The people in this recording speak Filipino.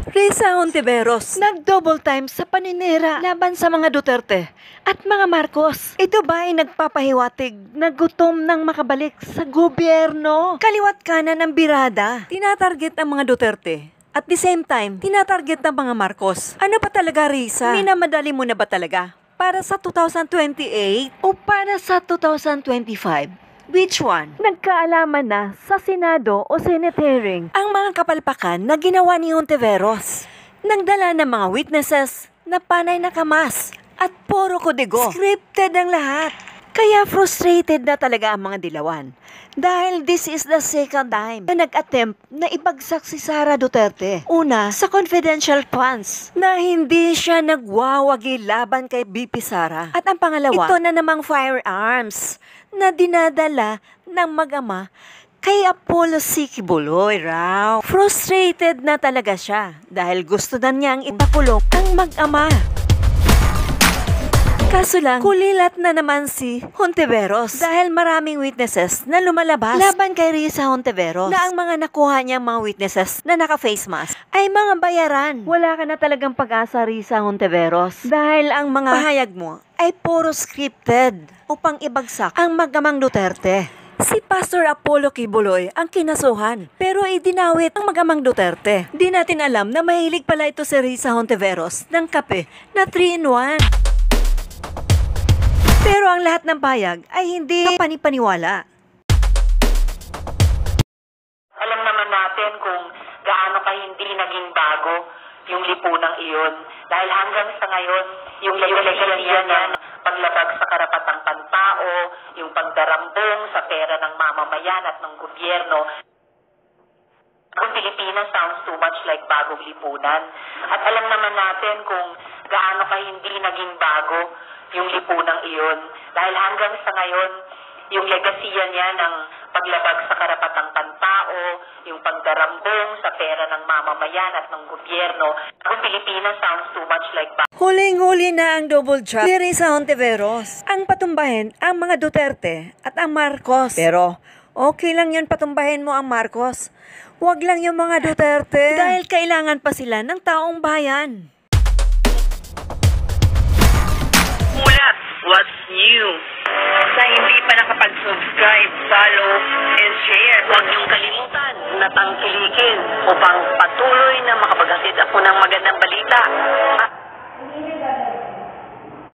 Risa Hontiveros, nag-double time sa paninira laban sa mga Duterte at mga Marcos. Ito ba ay nagpapahiwatig na gutom nang makabalik sa gobyerno? Kaliwat kanan ng birada, tinatarget ang mga Duterte. At the same time, tinatarget ng mga Marcos. Ano pa talaga, Risa? Minamadali mo na ba talaga? Para sa 2028 o para sa 2025? Which one? Nagkaalaman na sa Senado o Senate hearing ang mga kapalpakan na ginawa ni Hontiveros. Nagdala ng mga witnesses na panay na kamas at puro kodigo. Scripted ang lahat. Kaya frustrated na talaga ang mga dilawan. Dahil this is the second time na nag-attempt na ibagsak si Sara Duterte. Una, sa confidential funds na hindi siya nagwawagi laban kay BP Sara. At ang pangalawa, ito na namang firearms na dinadala ng mag-ama kay Apollo C. Quiboloy raw. Frustrated na talaga siya dahil gusto na niyang ipakulong ang mag-ama. Kaso lang, kulilat na naman si Hontiveros dahil maraming witnesses na lumalabas laban kay Risa Hontiveros na ang mga nakuha niyang mga witnesses na naka-face mask ay mga bayaran. Wala ka na talagang pag-asa, Risa Hontiveros, dahil ang mga pahayag mo ay puro scripted upang ibagsak ang mag-amang Duterte. Si Pastor Apollo Quiboloy ang kinasuhan, pero idinawit ang mag-amang Duterte. Di natin alam na mahilig pala ito si Risa Hontiveros ng kape na 3-in-1. Pero ang lahat ng payag ay hindi panipaniwala. Alam naman natin kung gaano ka hindi naging bago yung lipunang iyon. Dahil hanggang sa ngayon, yung legalidad niya, paglabag sa karapatang pantao, yung pagdarambong sa pera ng mamamayan at ng gobyerno. Ang Pilipinas sounds too much like bagong lipunan. At alam naman natin kung gaano ka hindi naging bago yung lipunang iyon. Dahil hanggang sa ngayon, yung legasiya niya ng paglabag sa karapatang pantao, yung pagdarambong sa pera ng mamamayan at ng gobyerno, ang Pilipinas sounds too much like Huling-huli na ang double trap ni Risa Hontiveros. Ang patumbahin ang mga Duterte at ang Marcos. Pero okay lang yun, patumbahin mo ang Marcos. Huwag lang yung mga Duterte. Dahil kailangan pa sila ng taong bayan. Mulat, what's new? Sa hindi pa nakapag-subscribe, follow, and share, huwag niyong kalimutan na tangkilikin upang patuloy na makapaghatid ako ng